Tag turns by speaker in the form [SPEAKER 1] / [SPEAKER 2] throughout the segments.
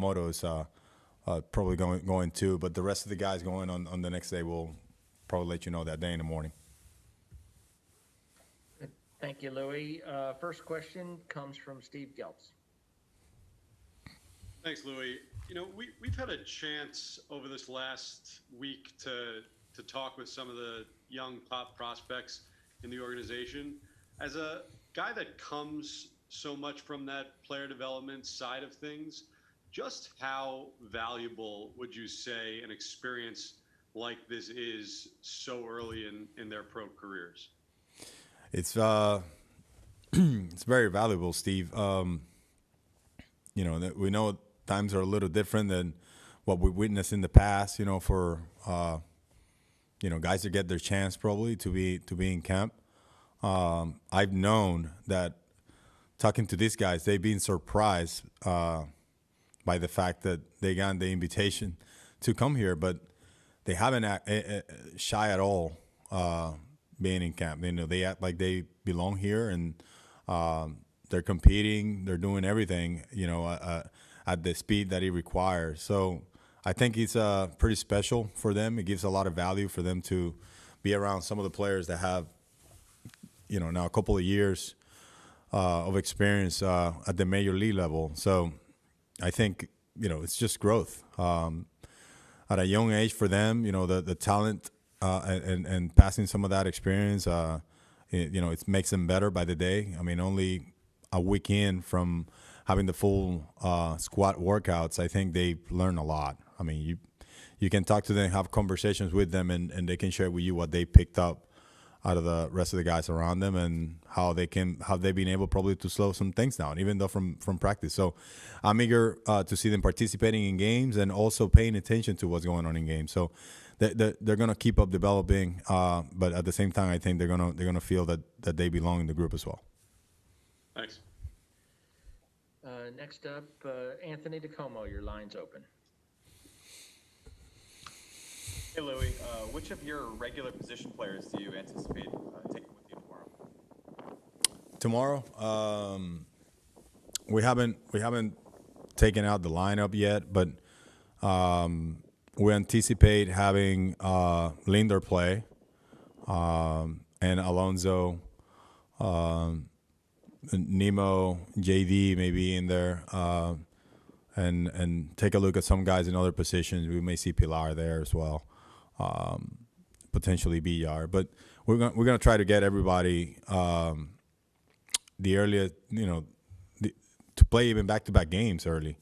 [SPEAKER 1] Moto is probably going too. But the rest of the guys going on the next day will probably let you know that day in the morning.
[SPEAKER 2] Thank you, Louis. First question comes from Steve Geltz.
[SPEAKER 3] Thanks, Louis. We've had a chance over this last week to talk with some of the young top prospects in the organization. As a guy that comes so much from that player development side of things, just how valuable would you say an experience like this is so early in their pro careers?
[SPEAKER 1] It's it's very valuable, Steve. We know times are a little different than what we witnessed in the past. For guys to get their chance probably to be in camp. I've known that talking to these guys, they've been surprised by the fact that they got the invitation to come here, but they haven't shy at all being in camp. They act like they belong here, and they're competing. They're doing everything, at the speed that it requires. So I think it's pretty special for them. It gives a lot of value for them to be around some of the players that have, now a couple of years of experience at the major league level. So I think, it's just growth. At a young age for them, the talent and passing some of that experience, it makes them better by the day. I mean, only a week in from having the full squat workouts, I think they learn a lot. I mean, you can talk to them, have conversations with them, and they can share with you what they picked up out of the rest of the guys around them and how they've been able probably to slow some things down, even though from practice. So I'm eager to see them participating in games and also paying attention to what's going on in games. So they're going to keep up developing, but at the same time, I think they're gonna feel that they belong in the group as well.
[SPEAKER 3] Thanks.
[SPEAKER 2] Next up, Anthony DeComo, your line's open.
[SPEAKER 4] Hey, Louis. Which of your regular position players do you anticipate taking with you tomorrow?
[SPEAKER 1] Tomorrow, we haven't taken out the lineup yet, but we anticipate having Linder play and Alonso, Nemo, JD maybe in there, and take a look at some guys in other positions. We may see Pilar there as well, potentially BR. But we're gonna try to get everybody the earliest, to play even back-to-back games early.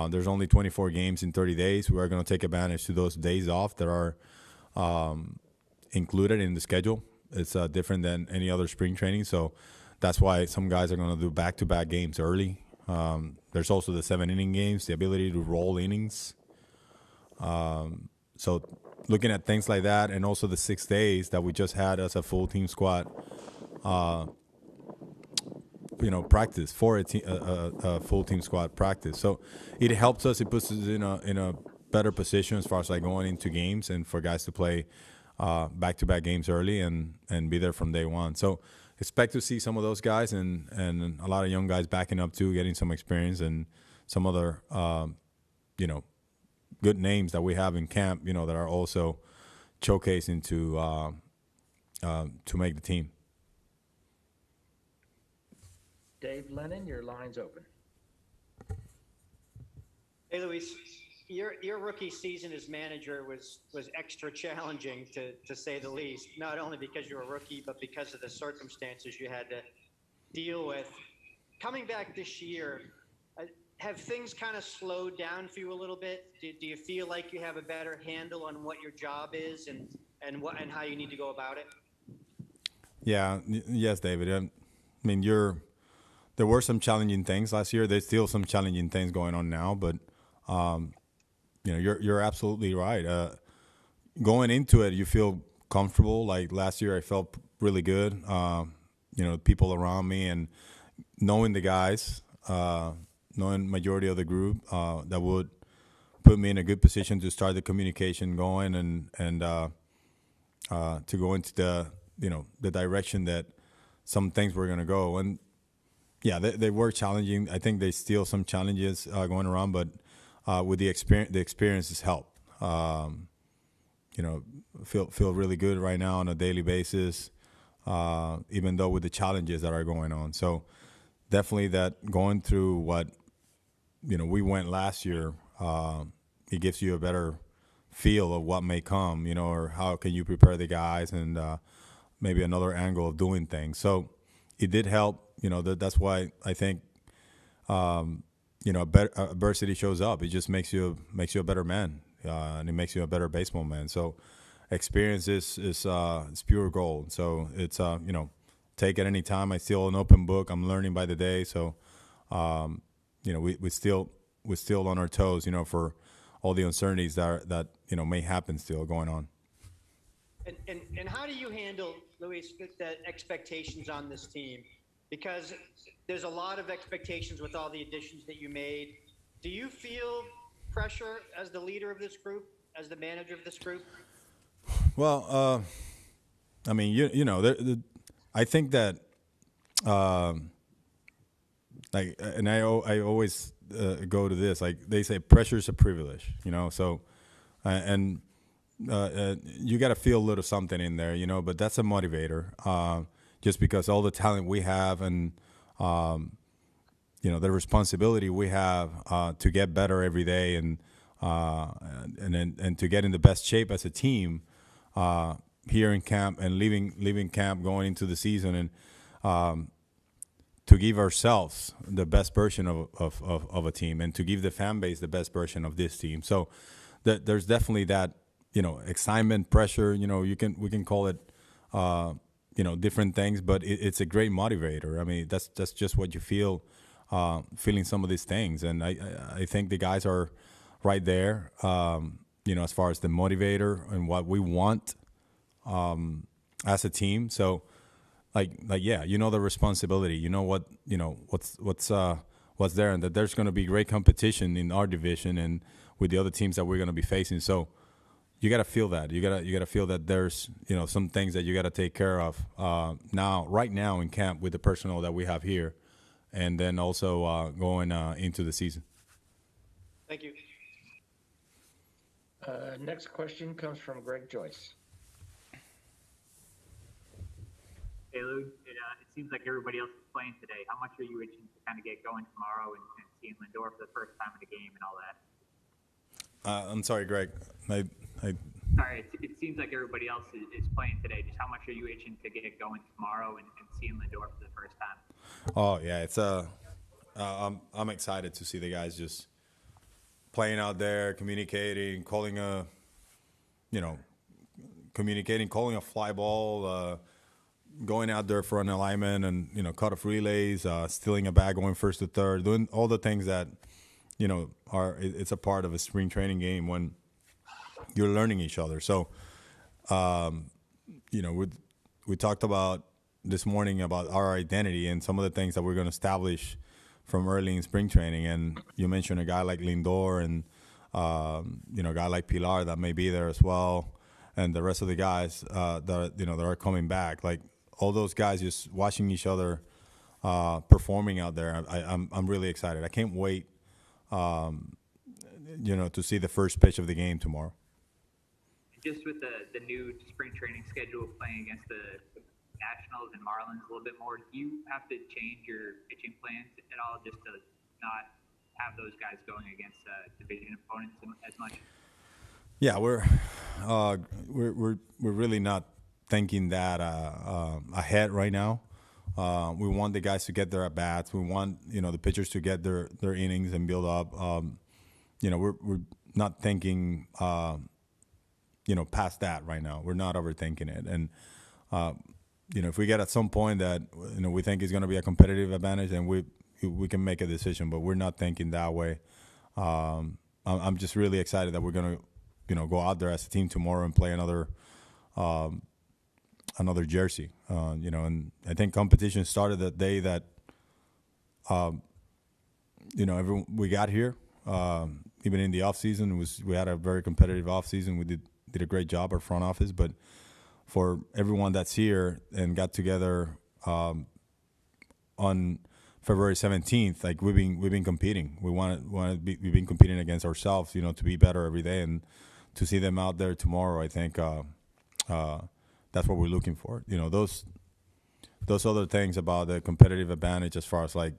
[SPEAKER 1] There's only 24 games in 30 days. We are going to take advantage to those days off that are included in the schedule. It's different than any other spring training, so that's why some guys are going to do back-to-back games early. There's also the 7-inning games, the ability to roll innings. So looking at things like that, and also the 6 days that we just had as a full team squad, practice for a full team squad practice. So it helps us. It puts us in a better position as far as like going into games and for guys to play back-to-back games early and be there from day one. So expect to see some of those guys and a lot of young guys backing up too, getting some experience, and some other good names that we have in camp, that are also showcasing to make the team.
[SPEAKER 2] Dave Lennon, your line's open.
[SPEAKER 5] Hey, Luis. Your rookie season as manager was extra challenging, to say the least, not only because you're a rookie, but because of the circumstances you had to deal with. Coming back this year, have things kind of slowed down for you a little bit? Do you feel like you have a better handle on what your job is and how you need to go about it?
[SPEAKER 1] Yeah, yes, David. I mean, there were some challenging things last year. There's still some challenging things going on now, but you're absolutely right. Going into it, you feel comfortable. Like last year, I felt really good. People around me and knowing the guys, knowing majority of the group, that would put me in a good position to start the communication going and to go into the direction that some things were going to go. And yeah, they were challenging. I think there's still some challenges going around, but with the experience has helped. Feel really good right now on a daily basis, even though with the challenges that are going on. So definitely that going through what we went last year, it gives you a better feel of what may come, or how can you prepare the guys, and maybe another angle of doing things. So it did help. That's why I think adversity shows up. It just makes you a better man, and it makes you a better baseball man. So experience is pure gold. So it's take it any time. I still an open book. I'm learning by the day. So we're still on our toes. For all the uncertainties that may happen still going on.
[SPEAKER 5] And how do you handle, Luis, the expectations on this team? Because there's a lot of expectations with all the additions that you made. Do you feel pressure as the leader of this group, as the manager of this group?
[SPEAKER 1] Well, I mean, I think that, and I always go to this, like they say, pressure is a privilege, So, and you got to feel a little something in there, But that's a motivator. Just because all the talent we have, and the responsibility we have to get better every day, and to get in the best shape as a team here in camp, and leaving camp, going into the season, and to give ourselves the best version of a team, and to give the fan base the best version of this team. So there's definitely that, excitement, pressure. We can call it different things, but it's a great motivator. I mean, that's just what you feel, feeling some of these things. And I think the guys are right there, as far as the motivator and what we want as a team. So yeah, the responsibility, what's there, and that there's going to be great competition in our division and with the other teams that we're going to be facing. So you got to feel that. You got to feel that there's, some things that you got to take care of right now in camp with the personnel that we have here, and then also going into the season.
[SPEAKER 5] Thank you.
[SPEAKER 2] Next question comes from Greg Joyce.
[SPEAKER 6] Hey, Lou, it seems like everybody else is playing today. How much are you itching to kind of get going tomorrow and seeing Lindor for the first time in the game and all that?
[SPEAKER 1] I'm sorry, Greg.
[SPEAKER 6] Sorry, it seems like everybody else is playing today. Just how much are you itching to get going tomorrow and seeing Lindor for the first time?
[SPEAKER 1] Oh yeah, it's I'm excited to see the guys just playing out there, communicating, calling a fly ball, going out there for an alignment, and cut off relays, stealing a bag, going first to third, doing all the things that it's a part of a spring training game when you're learning each other. So, we talked about this morning about our identity and some of the things that we're going to establish from early in spring training. And you mentioned a guy like Lindor and, a guy like Pilar that may be there as well. And the rest of the guys that are coming back, like all those guys just watching each other performing out there. I'm really excited. I can't wait, to see the first pitch of the game tomorrow.
[SPEAKER 6] Just with the new spring training schedule, playing against the Nationals and Marlins a little bit more, do you have to change your pitching plans at all just to not have those guys going against division opponents as much?
[SPEAKER 1] Yeah, we're really not thinking that ahead right now. We want the guys to get their at bats. We want the pitchers to get their innings and build up. We're not thinking past that right now. We're not overthinking it. And if we get at some point that we think is going to be a competitive advantage, then we can make a decision. But we're not thinking that way. I'm just really excited that we're going to go out there as a team tomorrow and play another jersey. And I think competition started the day that we got here. Even in the off season, we had a very competitive off season. We did a great job, our front office. But for everyone that's here and got together on February 17th, like we've been competing. We've been competing against ourselves, to be better every day, and to see them out there tomorrow, I think that's what we're looking for. Those other things about the competitive advantage as far as like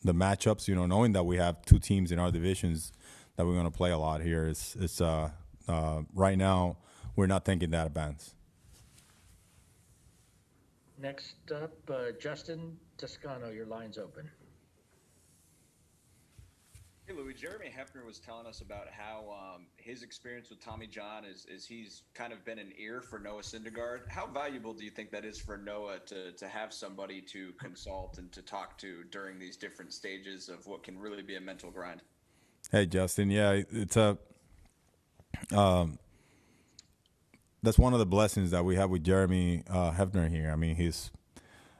[SPEAKER 1] the matchups, knowing that we have two teams in our divisions that we're going to play a lot here. It's right now we're not thinking that advanced.
[SPEAKER 2] Next up, Justin Toscano, your line's open.
[SPEAKER 7] Hey, Louis, Jeremy Hefner was telling us about how his experience with Tommy John is he's kind of been an ear for Noah Syndergaard. How valuable do you think that is for Noah to have somebody to consult and to talk to during these different stages of what can really be a mental grind?
[SPEAKER 1] Hey, Justin. Yeah, it's that's one of the blessings that we have with Jeremy Hefner here. I mean, his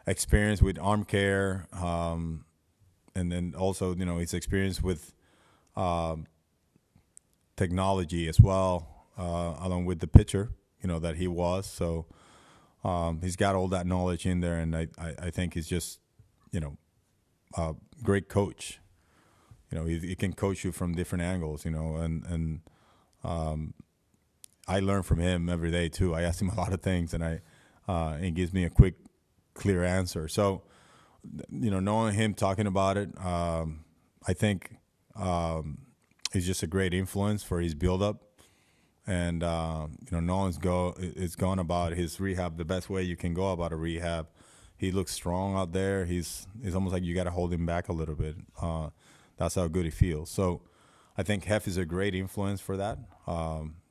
[SPEAKER 1] experience with arm care, and then also, his experience with technology as well, along with the pitcher, that he was. So he's got all that knowledge in there, and I think he's just, a great coach. He can coach you from different angles, and I learn from him every day too. I ask him a lot of things, and he gives me a quick, clear answer. So, knowing him talking about it, I think he's just a great influence for his build-up. And, Nolan's is gone about his rehab the best way you can go about a rehab. He looks strong out there. It's almost like you got to hold him back a little bit. That's how good he feels. So I think Hef is a great influence for that.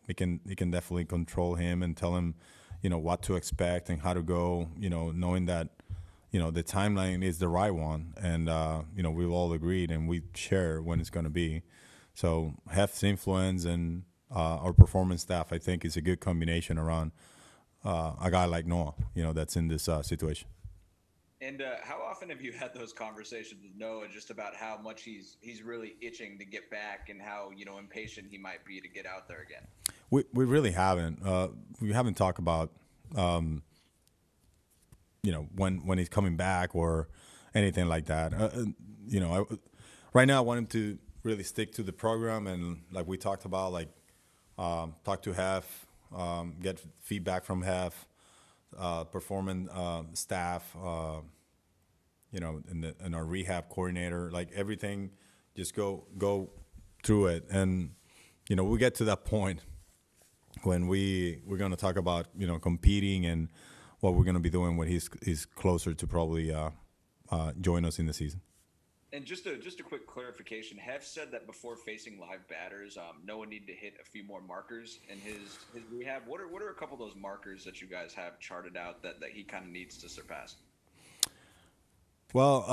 [SPEAKER 1] He can definitely control him and tell him, what to expect and how to go, knowing that, the timeline is the right one. And, we've all agreed and we share when it's going to be. So Hef's influence and our performance staff, I think, is a good combination around a guy like Noah, that's in this situation.
[SPEAKER 7] And how often have you had those conversations with Noah just about how much he's really itching to get back and how, impatient he might be to get out there again?
[SPEAKER 1] We really haven't. We haven't talked about, when he's coming back or anything like that. Right now I want him to really stick to the program and like we talked about, like talk to Hef, get feedback from Hef, performance staff, and our rehab coordinator, like everything, just go through it. And, we get to that point when we're going to talk about, competing and what we're going to be doing when he's closer to probably join us in the season.
[SPEAKER 7] And just a quick clarification, Hef said that before facing live batters, Noah needed to hit a few more markers in his rehab. What are a couple of those markers that you guys have charted out that he kind of needs to surpass?
[SPEAKER 1] Well,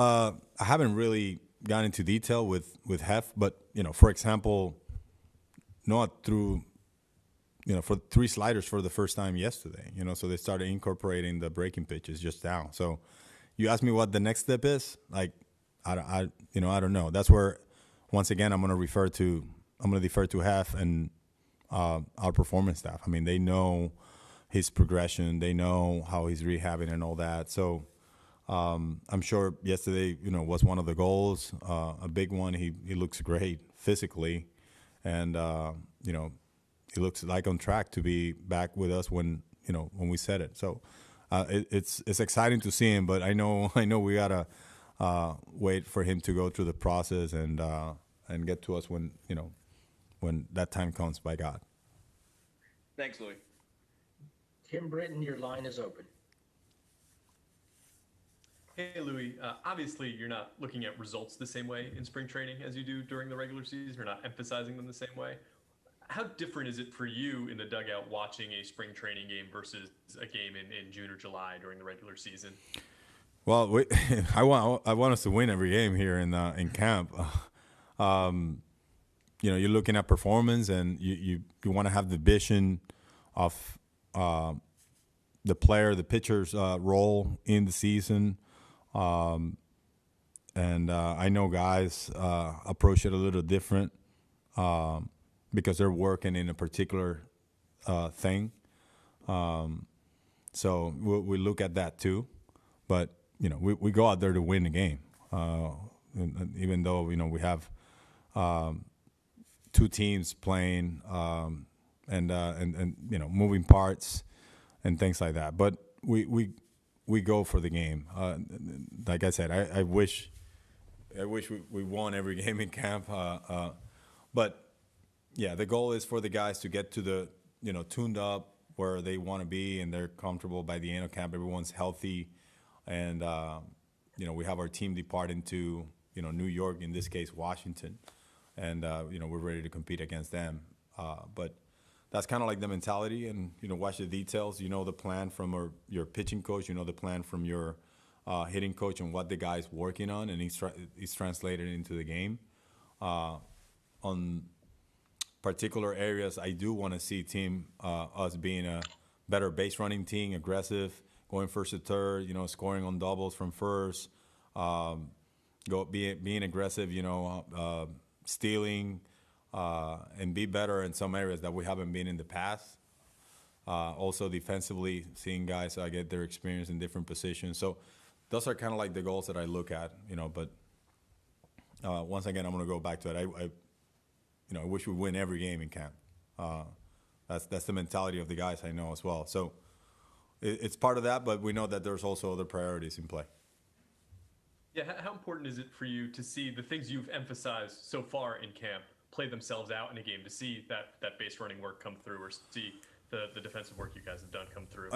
[SPEAKER 1] I haven't really gone into detail with Hef, but, for example, Noah threw, for 3 sliders for the first time yesterday, so they started incorporating the breaking pitches just down. So you ask me what the next step is, like, I don't know. That's where, once again, I'm going to defer to Hef and our performance staff. I mean, they know his progression. They know how he's rehabbing and all that. So I'm sure yesterday, was one of the goals, a big one. He looks great physically, and he looks like on track to be back with us when we said it. So it's exciting to see him, but I know we gotta wait for him to go through the process and get to us when that time comes, by God.
[SPEAKER 7] Thanks, Louis.
[SPEAKER 2] Tim Britton, your line is open.
[SPEAKER 8] Hey, Louis. Obviously, you're not looking at results the same way in spring training as you do during the regular season. You're not emphasizing them the same way. How different is it for you in the dugout watching a spring training game versus a game in June or July during the regular season?
[SPEAKER 1] Well, I want us to win every game here in camp. You're looking at performance, and you want to have the vision of the player, the pitcher's role in the season. And I know guys approach it a little different because they're working in a particular thing. So we look at that too. But, we go out there to win the game. and even though we have two teams playing and moving parts and things like that, but we go for the game. Like I said, I wish we won every game in camp, but yeah, the goal is for the guys to get to the tuned up where they want to be and they're comfortable by the end of camp. Everyone's healthy, and we have our team depart into New York, in this case Washington, and we're ready to compete against them. But that's kind of like the mentality, and watch the details. The plan from your pitching coach. The plan from your hitting coach and what the guy's working on, and he's translated into the game. On particular areas, I do want to see us being a better base running team, aggressive, going first to third, scoring on doubles from first, being aggressive, stealing, and be better in some areas that we haven't been in the past. Also defensively, seeing guys get their experience in different positions. So those are kind of like the goals that I look at, but once again, I'm going to go back to it. I wish we win every game in camp. That's the mentality of the guys I know as well. So it's part of that, but we know that there's also other priorities in play.
[SPEAKER 8] Yeah, how important is it for you to see the things you've emphasized so far in camp play themselves out in a game, to see that base running work come through, or see the defensive work you guys have done come through?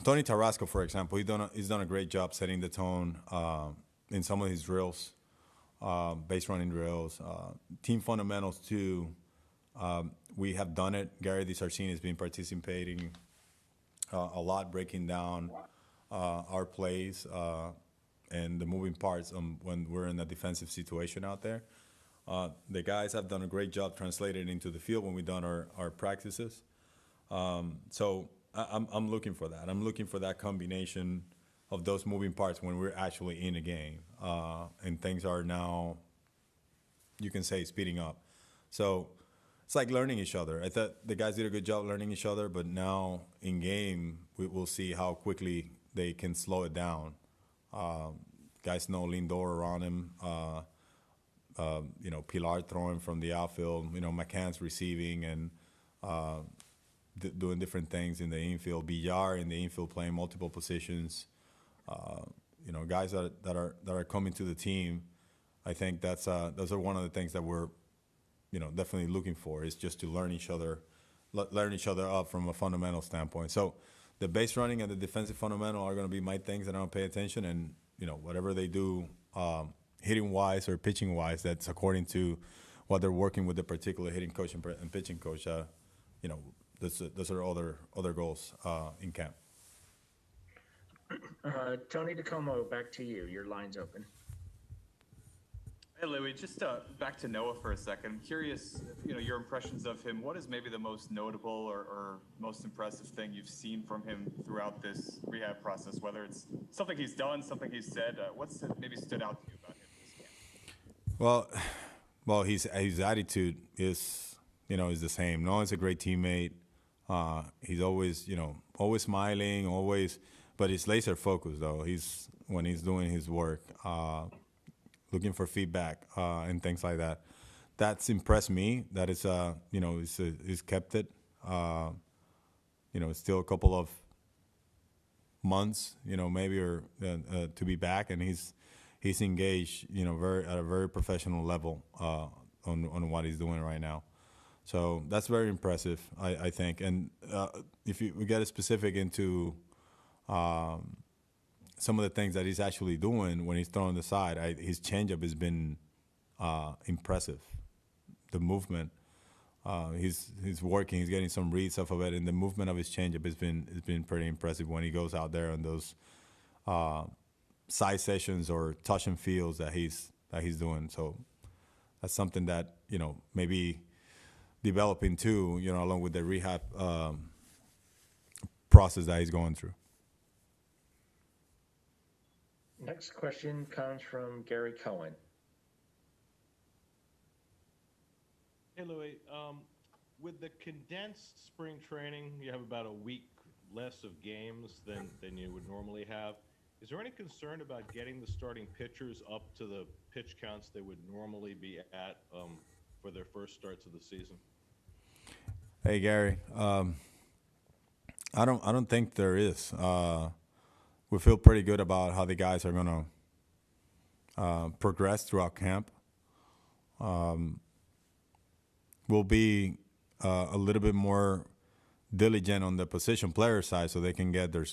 [SPEAKER 1] Tony Tarasco, for example, he's done a great job setting the tone in some of his drills, base running drills, team fundamentals too. We have done it. Gary DiSarcini has been participating a lot, breaking down our plays and the moving parts when we're in a defensive situation out there. The guys have done a great job translating into the field when we've done our practices. So I'm looking for that. I'm looking for that combination of those moving parts when we're actually in a game, and things are now, you can say, speeding up. So it's like learning each other. I thought the guys did a good job learning each other, but now in game we'll see how quickly they can slow it down. Guys know Lindor around him. Pilar throwing from the outfield. McCann's receiving and doing different things in the infield. Villar in the infield playing multiple positions. Guys that are coming to the team. I think those are one of the things that we're definitely looking for, is just to learn each other up from a fundamental standpoint. So the base running and the defensive fundamental are going to be my things that I don't pay attention, and whatever they do hitting wise or pitching wise, that's according to what they're working with the particular hitting coach and pitching coach. Those are other goals in camp.
[SPEAKER 2] Tony DeComo, back to you. Your line's open.
[SPEAKER 4] Hey, Louie, just back to Noah for a second. I'm curious, your impressions of him. What is maybe the most notable or most impressive thing you've seen from him throughout this rehab process, whether it's something he's done, something he's said? What's maybe stood out to you about him this camp?
[SPEAKER 1] Well, his attitude is the same. Noah's a great teammate. He's always smiling, but he's laser focused though. When he's doing his work, looking for feedback and things like that. That's impressed me. That is, he's kept it. It's still a couple of months, maybe or to be back, and he's engaged, at a very professional level on what he's doing right now. So that's very impressive, I think. And if we get specific into some of the things that he's actually doing when he's throwing the side, his changeup has been impressive. The movement, he's working, he's getting some reads off of it, and the movement of his changeup has been pretty impressive when he goes out there on those side sessions or touch and feels that he's doing. So that's something that maybe developing too, along with the rehab process that he's going through.
[SPEAKER 2] Next question comes from Gary Cohen.
[SPEAKER 9] Hey, Louie. With the condensed spring training, you have about a week less of games than you would normally have. Is there any concern about getting the starting pitchers up to the pitch counts they would normally be at for their first starts of the season?
[SPEAKER 1] Hey Gary, I don't think there is. We feel pretty good about how the guys are gonna progress throughout camp. We'll be a little bit more diligent on the position player side so they can get their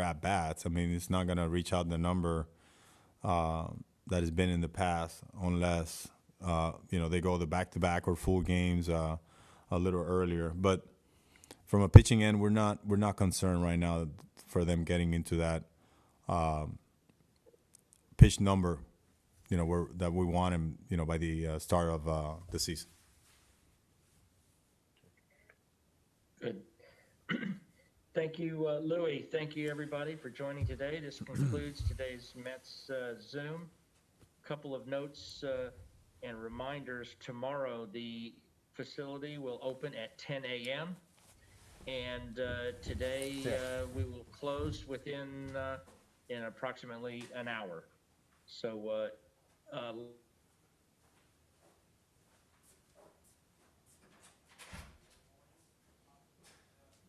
[SPEAKER 1] at bats. I mean, it's not gonna reach out the number that has been in the past unless they go the back-to-back or full games a little earlier. But from a pitching end, we're not concerned right now for them getting into that pitch number, that we want them, by the start of the season.
[SPEAKER 2] Good. Thank you, Louis. Thank you, everybody, for joining today. This concludes today's Mets Zoom. Couple of notes and reminders. Tomorrow, the facility will open at 10 a.m. And today we will close within in approximately an hour. So